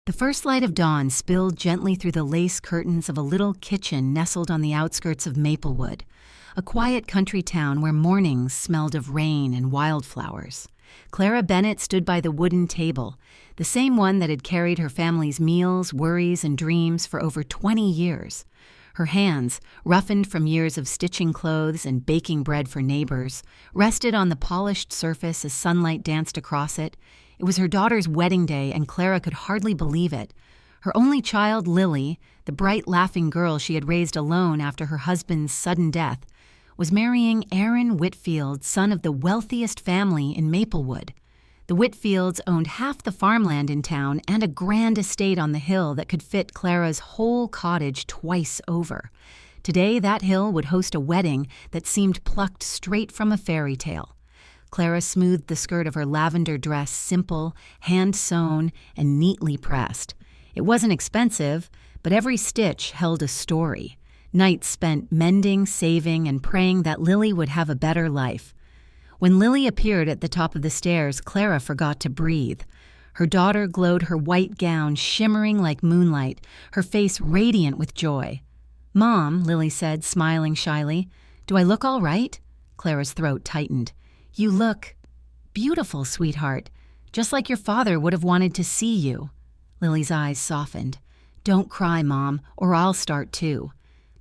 The first light of dawn spilled gently through the lace curtains of a little kitchen nestled on the outskirts of Maplewood, a quiet country town where mornings smelled of rain and wildflowers. Clara Bennett stood by the wooden table, the same one that had carried her family's meals, worries, and dreams for over 20 years. Her hands, roughened from years of stitching clothes and baking bread for neighbors, rested on the polished surface as sunlight danced across it. It was her daughter's wedding day, and Clara could hardly believe it. Her only child, Lily, the bright, laughing girl she had raised alone after her husband's sudden death, was marrying Aaron Whitfield, son of the wealthiest family in Maplewood. The Whitfields owned half the farmland in town and a grand estate on the hill that could fit Clara's whole cottage twice over. Today, that hill would host a wedding that seemed plucked straight from a fairy tale. Clara smoothed the skirt of her lavender dress, simple, hand-sewn, and neatly pressed. It wasn't expensive, but every stitch held a story. Nights spent mending, saving, and praying that Lily would have a better life. When Lily appeared at the top of the stairs, Clara forgot to breathe. Her daughter glowed, her white gown shimmering like moonlight, her face radiant with joy. "Mom," Lily said, smiling shyly, "do I look all right?" Clara's throat tightened. "You look beautiful, sweetheart, just like your father would have wanted to see you." Lily's eyes softened. "Don't cry, Mom, or I'll start too."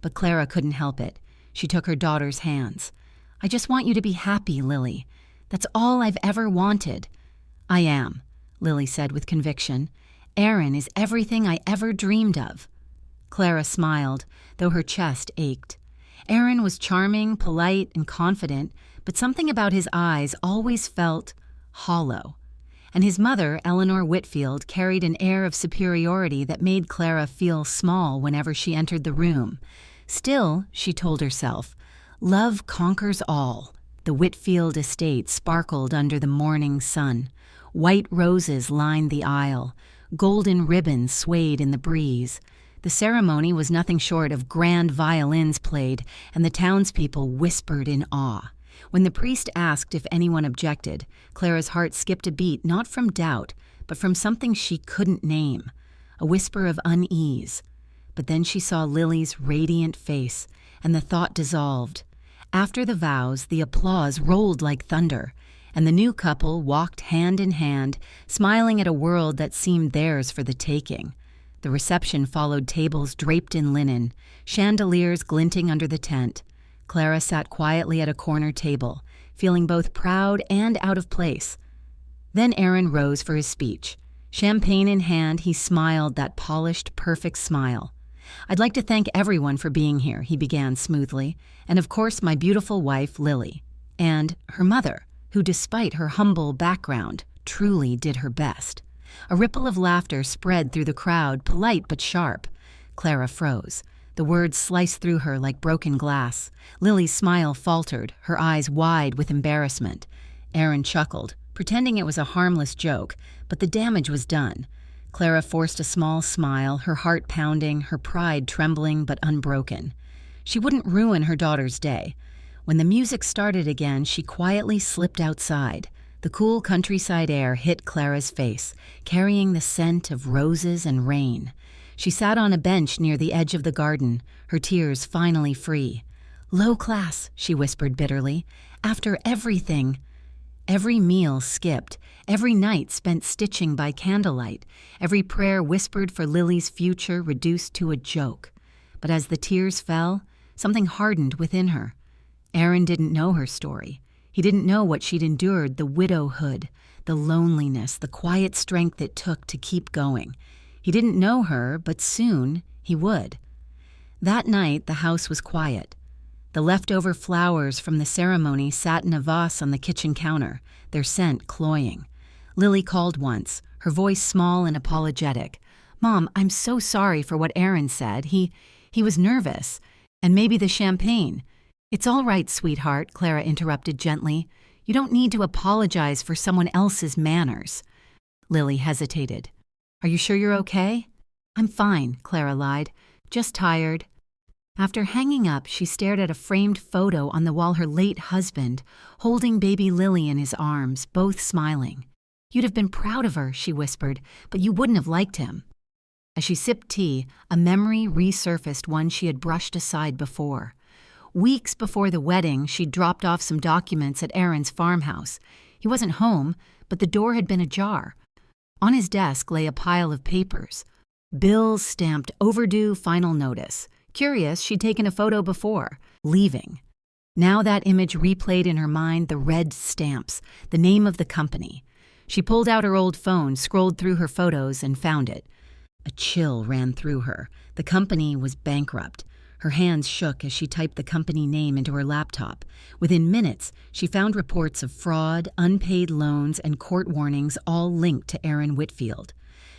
But Clara couldn't help it. She took her daughter's hands. "I just want you to be happy, Lily. That's all I've ever wanted." "I am," Lily said with conviction. "Aaron is everything I ever dreamed of." Clara smiled, though her chest ached. Aaron was charming, polite, and confident, but something about his eyes always felt hollow. And his mother, Eleanor Whitfield, carried an air of superiority that made Clara feel small whenever she entered the room. Still, she told herself, love conquers all. The Whitfield estate sparkled under the morning sun. White roses lined the aisle. Golden ribbons swayed in the breeze. The ceremony was nothing short of grand violins played, and the townspeople whispered in awe. When the priest asked if anyone objected, Clara's heart skipped a beat, not from doubt, but from something she couldn't name, a whisper of unease. But then she saw Lily's radiant face, and the thought dissolved. After the vows, the applause rolled like thunder, and the new couple walked hand in hand, smiling at a world that seemed theirs for the taking. The reception followed tables draped in linen, chandeliers glinting under the tent. Clara sat quietly at a corner table, feeling both proud and out of place. Then Aaron rose for his speech. Champagne in hand, he smiled that polished, perfect smile. "I'd like to thank everyone for being here," he began smoothly, "and of course my beautiful wife, Lily, and her mother, who despite her humble background, truly did her best." A ripple of laughter spread through the crowd, polite but sharp. Clara froze. The words sliced through her like broken glass. Lily's smile faltered, her eyes wide with embarrassment. Aaron chuckled, pretending it was a harmless joke, but the damage was done. Clara forced a small smile, her heart pounding, her pride trembling but unbroken. She wouldn't ruin her daughter's day. When the music started again, she quietly slipped outside. The cool countryside air hit Clara's face, carrying the scent of roses and rain. She sat on a bench near the edge of the garden, her tears finally free. "Low class," she whispered bitterly. "After everything." Every meal skipped, every night spent stitching by candlelight, every prayer whispered for Lily's future reduced to a joke. But as the tears fell, something hardened within her. Aaron didn't know her story. He didn't know what she'd endured, the widowhood, the loneliness, the quiet strength it took to keep going. He didn't know her, but soon he would. That night, the house was quiet. The leftover flowers from the ceremony sat in a vase on the kitchen counter, their scent cloying. Lily called once, her voice small and apologetic. "Mom, I'm so sorry for what Aaron said. He was nervous. And maybe the champagne." "It's all right, sweetheart," Clara interrupted gently. "You don't need to apologize for someone else's manners." Lily hesitated. "Are you sure you're okay?" "I'm fine," Clara lied. "Just tired." After hanging up, she stared at a framed photo on the wall, her late husband, holding baby Lily in his arms, both smiling. "You'd have been proud of her," she whispered, "but you wouldn't have liked him." As she sipped tea, a memory resurfaced, one she had brushed aside before. Weeks before the wedding, she'd dropped off some documents at Aaron's farmhouse. He wasn't home, but the door had been ajar. On his desk lay a pile of papers. Bills stamped overdue final notice. Curious, she'd taken a photo before, leaving. Now that image replayed in her mind, the red stamps, the name of the company. She pulled out her old phone, scrolled through her photos, and found it. A chill ran through her. The company was bankrupt. Her hands shook as she typed the company name into her laptop. Within minutes, she found reports of fraud, unpaid loans, and court warnings all linked to Aaron Whitfield.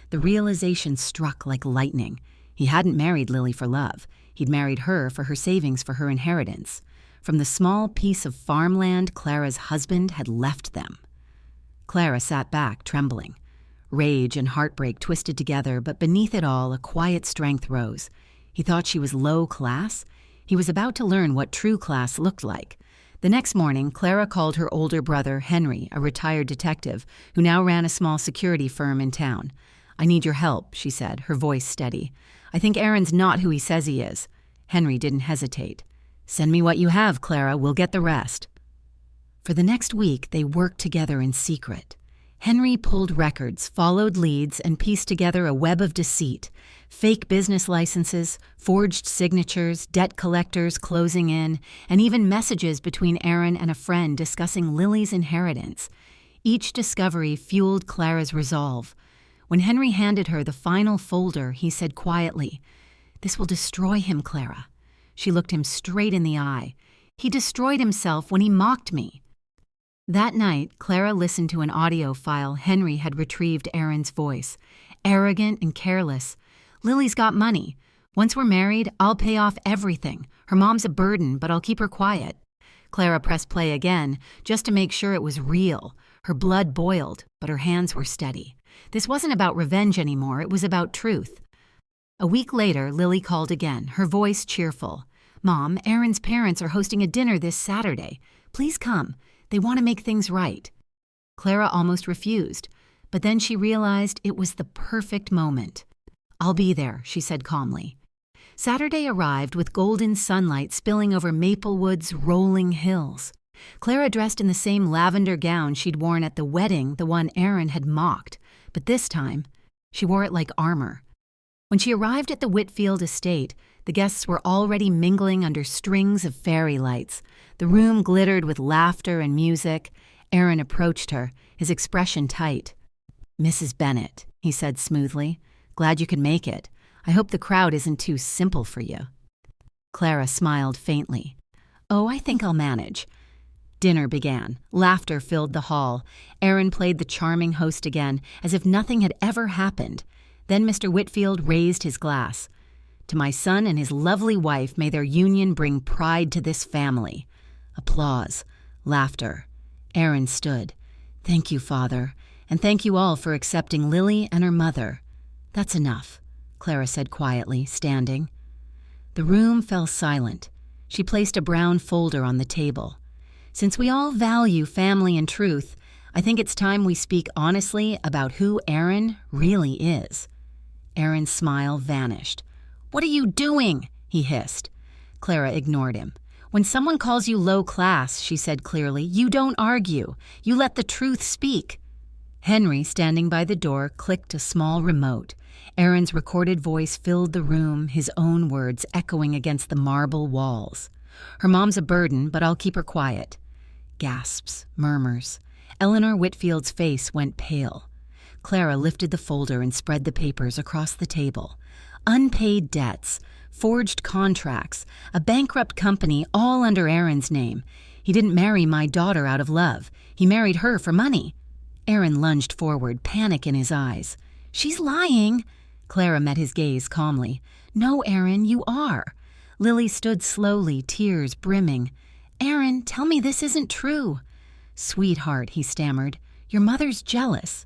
The realization struck like lightning. He hadn't married Lily for love. He'd married her for her savings for her inheritance. From the small piece of farmland Clara's husband had left them. Clara sat back, trembling. Rage and heartbreak twisted together, but beneath it all, a quiet strength rose. He thought she was low class. He was about to learn what true class looked like. The next morning, Clara called her older brother, Henry, a retired detective, who now ran a small security firm in town. "I need your help," she said, her voice steady. "I think Aaron's not who he says he is." Henry didn't hesitate. "Send me what you have, Clara. We'll get the rest." For the next week, they worked together in secret. Henry pulled records, followed leads, and pieced together a web of deceit. Fake business licenses, forged signatures, debt collectors closing in, and even messages between Aaron and a friend discussing Lily's inheritance. Each discovery fueled Clara's resolve. When Henry handed her the final folder, he said quietly, "This will destroy him, Clara." She looked him straight in the eye. "He destroyed himself when he mocked me." That night, Clara listened to an audio file Henry had retrieved Aaron's voice. Arrogant and careless. "Lily's got money. Once we're married, I'll pay off everything. Her mom's a burden, but I'll keep her quiet." Clara pressed play again, just to make sure it was real. Her blood boiled, but her hands were steady. This wasn't about revenge anymore, it was about truth. A week later, Lily called again, her voice cheerful. "Mom, Aaron's parents are hosting a dinner this Saturday. Please come. They want to make things right." Clara almost refused, but then she realized it was the perfect moment. "I'll be there," she said calmly. Saturday arrived with golden sunlight spilling over Maplewood's rolling hills. Clara dressed in the same lavender gown she'd worn at the wedding, the one Aaron had mocked, but this time, she wore it like armor. When she arrived at the Whitfield estate, the guests were already mingling under strings of fairy lights. The room glittered with laughter and music. Aaron approached her, his expression tight. "Mrs. Bennet," he said smoothly, "glad you could make it. I hope the crowd isn't too simple for you." Clara smiled faintly. "Oh, I think I'll manage." Dinner began. Laughter filled the hall. Aaron played the charming host again, as if nothing had ever happened. Then Mr. Whitfield raised his glass. "To my son and his lovely wife, may their union bring pride to this family." Applause. Laughter. Aaron stood. "Thank you, Father, and thank you all for accepting Lily and her mother." "That's enough," Clara said quietly, standing. The room fell silent. She placed a brown folder on the table. "Since we all value family and truth, I think it's time we speak honestly about who Aaron really is." Aaron's smile vanished. "What are you doing?" he hissed. Clara ignored him. "When someone calls you low class," she said clearly, "you don't argue. You let the truth speak." Henry, standing by the door, clicked a small remote. Aaron's recorded voice filled the room, his own words echoing against the marble walls. "Her mom's a burden, but I'll keep her quiet." Gasps, murmurs. Eleanor Whitfield's face went pale. Clara lifted the folder and spread the papers across the table. Unpaid debts, forged contracts, a bankrupt company all under Aaron's name. He didn't marry my daughter out of love. He married her for money. Aaron lunged forward, panic in his eyes. "She's lying." Clara met his gaze calmly. "No, Aaron, you are." Lily stood slowly, tears brimming. "Aaron, tell me this isn't true." "Sweetheart," he stammered, "your mother's jealous."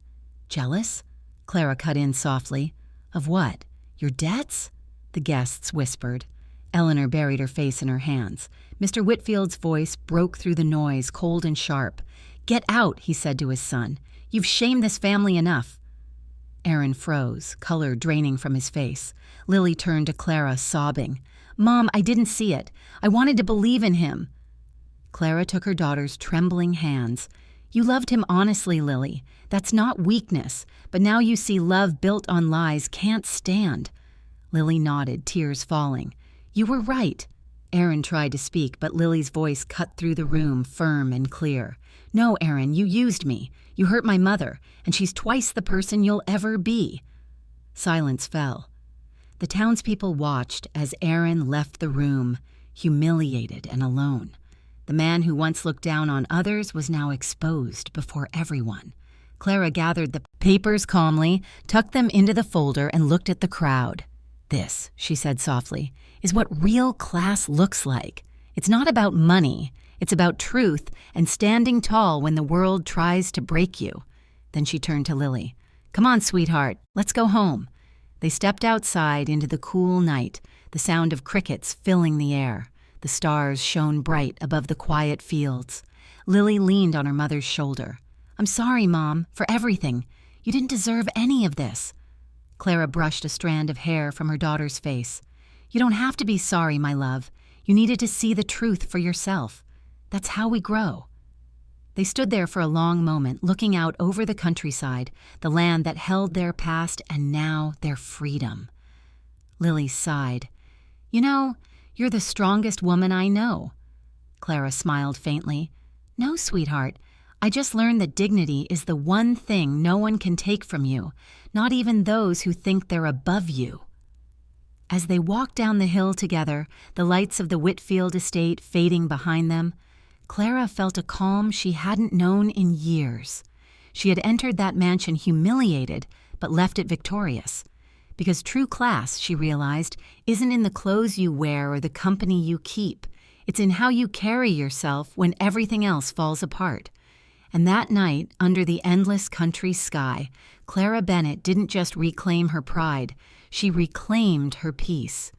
"Jealous?" Clara cut in softly. "Of what? Your debts?" The guests whispered. Eleanor buried her face in her hands. Mr. Whitfield's voice broke through the noise, cold and sharp. "Get out," he said to his son. "You've shamed this family enough." Aaron froze, color draining from his face. Lily turned to Clara, sobbing. "Mom, I didn't see it. I wanted to believe in him." Clara took her daughter's trembling hands. "You loved him honestly, Lily. That's not weakness, but now you see love built on lies can't stand." Lily nodded, tears falling. "You were right." Aaron tried to speak, but Lily's voice cut through the room, firm and clear. "No, Aaron, you used me. You hurt my mother, and she's twice the person you'll ever be." Silence fell. The townspeople watched as Aaron left the room, humiliated and alone. The man who once looked down on others was now exposed before everyone. Clara gathered the papers calmly, tucked them into the folder, and looked at the crowd. "This," she said softly, "is what real class looks like. It's not about money. It's about truth and standing tall when the world tries to break you." Then she turned to Lily. "Come on, sweetheart. Let's go home." They stepped outside into the cool night, the sound of crickets filling the air. The stars shone bright above the quiet fields. Lily leaned on her mother's shoulder. "I'm sorry, Mom, for everything. You didn't deserve any of this." Clara brushed a strand of hair from her daughter's face. "You don't have to be sorry, my love. You needed to see the truth for yourself. That's how we grow." They stood there for a long moment, looking out over the countryside, the land that held their past and now their freedom. Lily sighed. "You know, you're the strongest woman I know." Clara smiled faintly. "No, sweetheart. I just learned that dignity is the one thing no one can take from you, not even those who think they're above you." As they walked down the hill together, the lights of the Whitfield estate fading behind them, Clara felt a calm she hadn't known in years. She had entered that mansion humiliated, but left it victorious. Because true class, she realized, isn't in the clothes you wear or the company you keep. It's in how you carry yourself when everything else falls apart. And that night, under the endless country sky, Clara Bennett didn't just reclaim her pride, she reclaimed her peace.